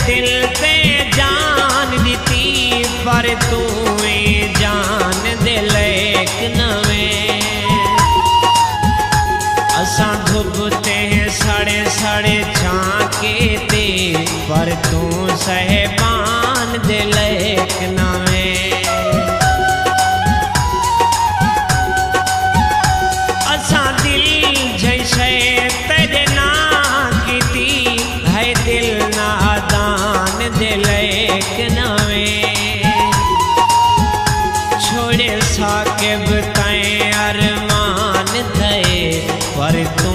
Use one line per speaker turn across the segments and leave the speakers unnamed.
दिल पे जान दी पर तू जान दे लेक नवे असा डुबते हैं सड़े सड़े झांके दे पर तू सहबान दे लेक नवे असा दिल जैसे तेरे ना की है दिल नादान दिलैक नवे छोड़े साकिब तैं अरमान थे पर तू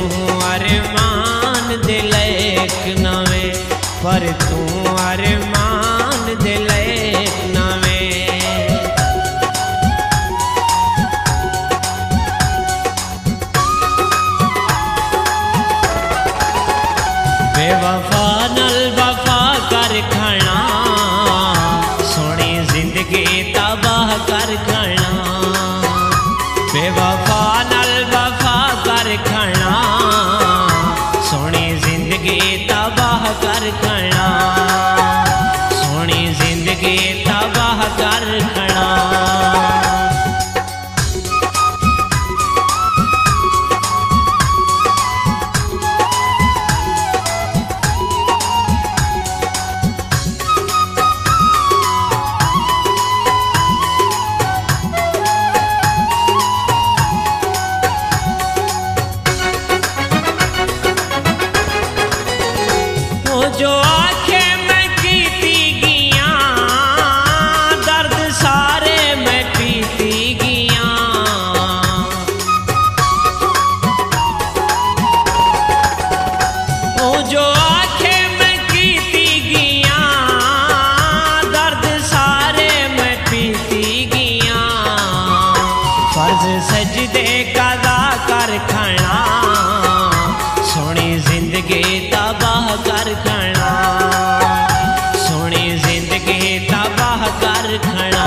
अरमान दिलैक नवे पर तू अरमान दिलैक नवे बेवफा नल वफा कर खाना सोनी जिंदगी तबाह कर खाना बेवफा नल वफा कर खाना सोनी जिंदगी तबाह कर खाना सोनी जिंदगी तबाह कर खाना जो आंखें मैं कीती गिया दर्द सारे मैं पीती गिया ओ जो आंखें मैं कीती गिया दर्द सारे मैं पीती गिया फर्ज सजदे कदा कर खाना सोनी जिंदगी तबाह कर खाना सोनी जिंदगी तबाह कर खाना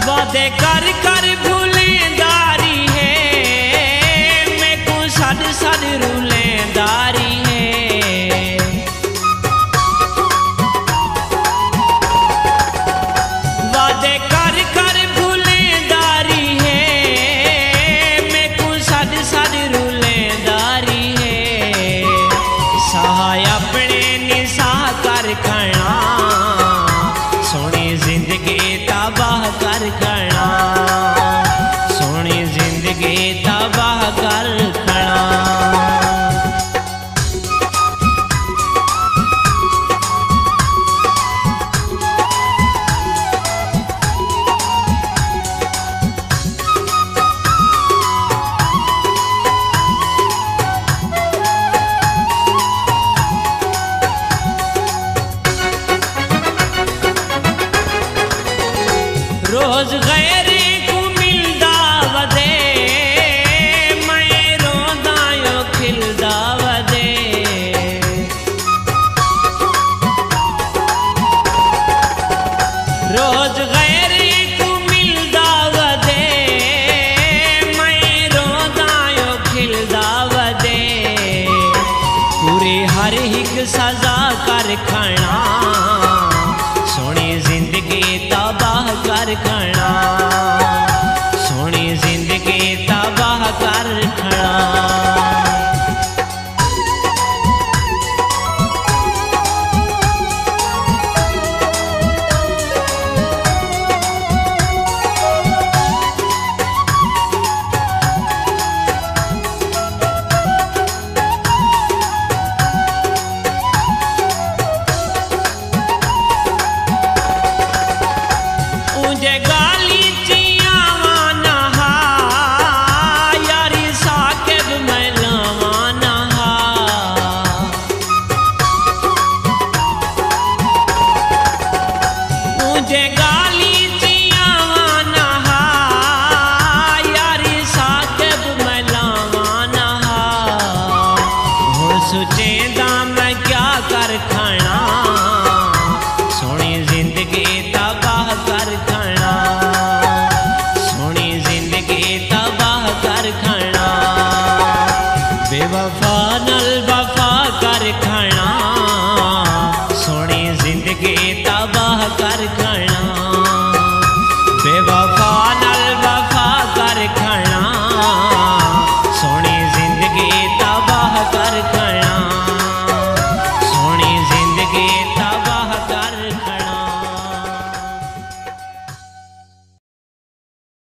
वादे कर कर भूलेंदारी है मैं को सद सद रूलेंदारी है वादे कर कर भूलेंदारी है मैं को सद सद रूलेंदारी है सहाय अपने निसाह कर खाना सोनी जिंदगी तबाह कर खाना सोनी जिंदगी तबाह कर खाना रोज गैरी को मिलदा वदे मैं रोंदा यो खिलदा वदे रोज गैरी को मिलदा वदे मैं रोंदा यो खिलदा वदे पूरी हर एक सजा कर खाना सोनी जिंदगी तबाह कर खाना सोनी जिंदगी तबाह कर खाना देंदा मैं क्या कर खाना, सोनी जिंदगी तबाह कर खाना, सोनी जिंदगी तबाह कर खाना, बेवफा नल वफा कर खाना।